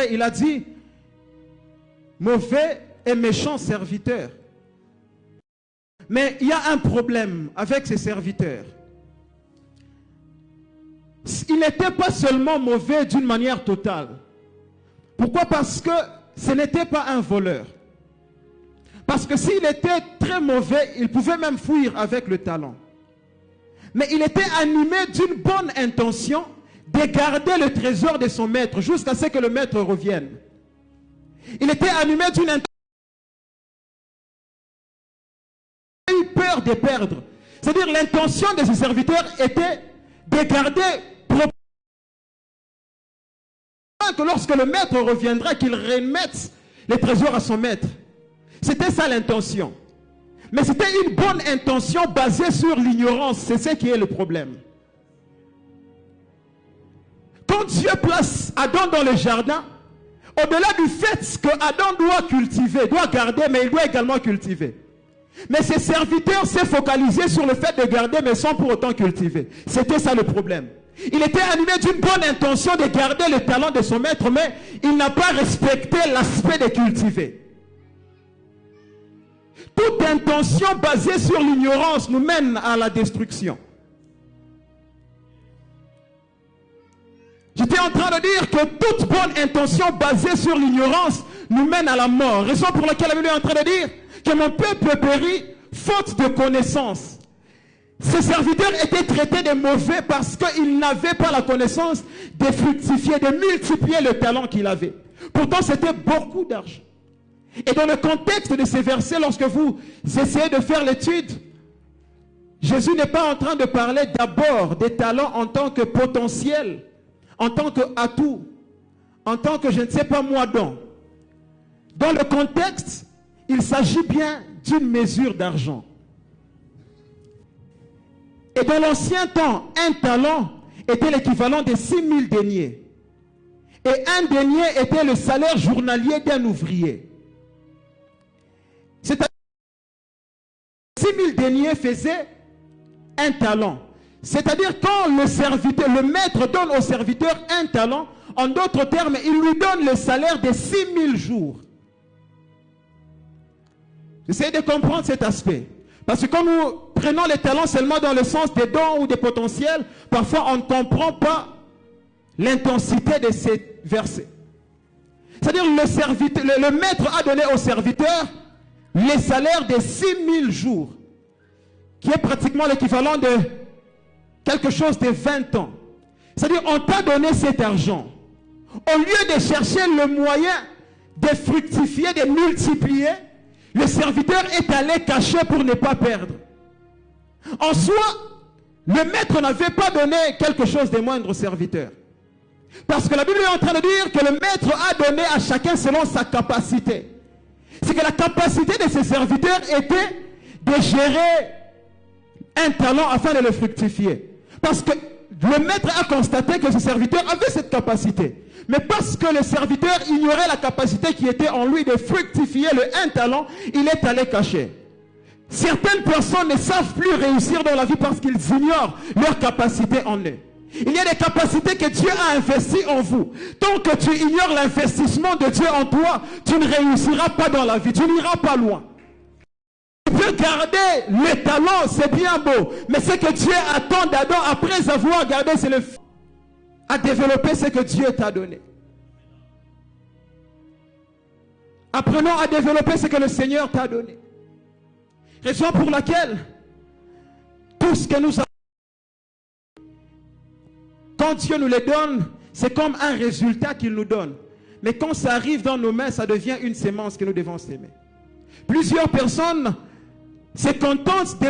verset, il a dit, mauvais et méchant serviteur. Mais il y a un problème avec ces serviteurs. Il n'était pas seulement mauvais d'une manière totale. Pourquoi? Parce que ce n'était pas un voleur. Parce que s'il était très mauvais, il pouvait même fuir avec le talent. Mais il était animé d'une bonne intention de garder le trésor de son maître jusqu'à ce que le maître revienne. Il était animé d'une intention. Il a eu peur de perdre. C'est-à-dire l'intention de ses serviteurs était de garder que lorsque le maître reviendra, qu'il remette les trésors à son maître. C'était ça l'intention. Mais c'était une bonne intention basée sur l'ignorance. C'est ce qui est le problème. Quand Dieu place Adam dans le jardin, au-delà du fait que Adam doit cultiver, doit garder, mais il doit également cultiver. Mais ses serviteurs s'est focalisé sur le fait de garder, mais sans pour autant cultiver. C'était ça le problème. Il était animé d'une bonne intention de garder le talent de son maître, mais il n'a pas respecté l'aspect de cultiver. Toute intention basée sur l'ignorance nous mène à la destruction. J'étais en train de dire que toute bonne intention basée sur l'ignorance nous mène à la mort. Raison pour laquelle la Bible est en train de dire que mon peuple périt faute de connaissance. Ces serviteurs étaient traités de mauvais parce qu'ils n'avaient pas la connaissance de fructifier, de multiplier le talent qu'il avait. Pourtant, c'était beaucoup d'argent. Et dans le contexte de ces versets, lorsque vous essayez de faire l'étude, Jésus n'est pas en train de parler d'abord des talents en tant que potentiel, en tant qu'atout, en tant que je ne sais pas moi don. Dans le contexte, il s'agit bien d'une mesure d'argent. Et dans l'ancien temps, un talent était l'équivalent de 6000 deniers. Et un denier était le salaire journalier d'un ouvrier. C'est-à-dire que 6000 deniers faisaient un talent. C'est-à-dire quand le maître donne au serviteur un talent, en d'autres termes, il lui donne le salaire de 6000 jours. J'essaie de comprendre cet aspect. Parce que quand nous prenons les talents seulement dans le sens des dons ou des potentiels, parfois on ne comprend pas l'intensité de ces versets. C'est-à-dire le maître a donné au serviteur les salaires de 6000 jours, qui est pratiquement l'équivalent de quelque chose de 20 ans. C'est-à-dire on t'a donné cet argent. Au lieu de chercher le moyen de fructifier, de multiplier, le serviteur est allé cacher pour ne pas perdre. En soi, le maître n'avait pas donné quelque chose de moindre au serviteur. Parce que la Bible est en train de dire que le maître a donné à chacun selon sa capacité. C'est que la capacité de ses serviteurs était de gérer un talent afin de le fructifier. Parce que le maître a constaté que ses serviteurs avaient cette capacité. Mais parce que le serviteur ignorait la capacité qui était en lui de fructifier un talent, il est allé cacher. Certaines personnes ne savent plus réussir dans la vie parce qu'ils ignorent leur capacité en eux. Il y a des capacités que Dieu a investies en vous. Tant que tu ignores l'investissement de Dieu en toi, tu ne réussiras pas dans la vie, tu n'iras pas loin. Tu peux garder le talent, c'est bien beau. Mais ce que Dieu attend d'Adam après avoir gardé, c'est le à développer ce que Dieu t'a donné. Apprenons à développer ce que le Seigneur t'a donné. Raison pour laquelle tout ce que nous avons, quand Dieu nous les donne, c'est comme un résultat qu'il nous donne. Mais quand ça arrive dans nos mains, ça devient une sémence que nous devons s'aimer. Plusieurs personnes se contentent de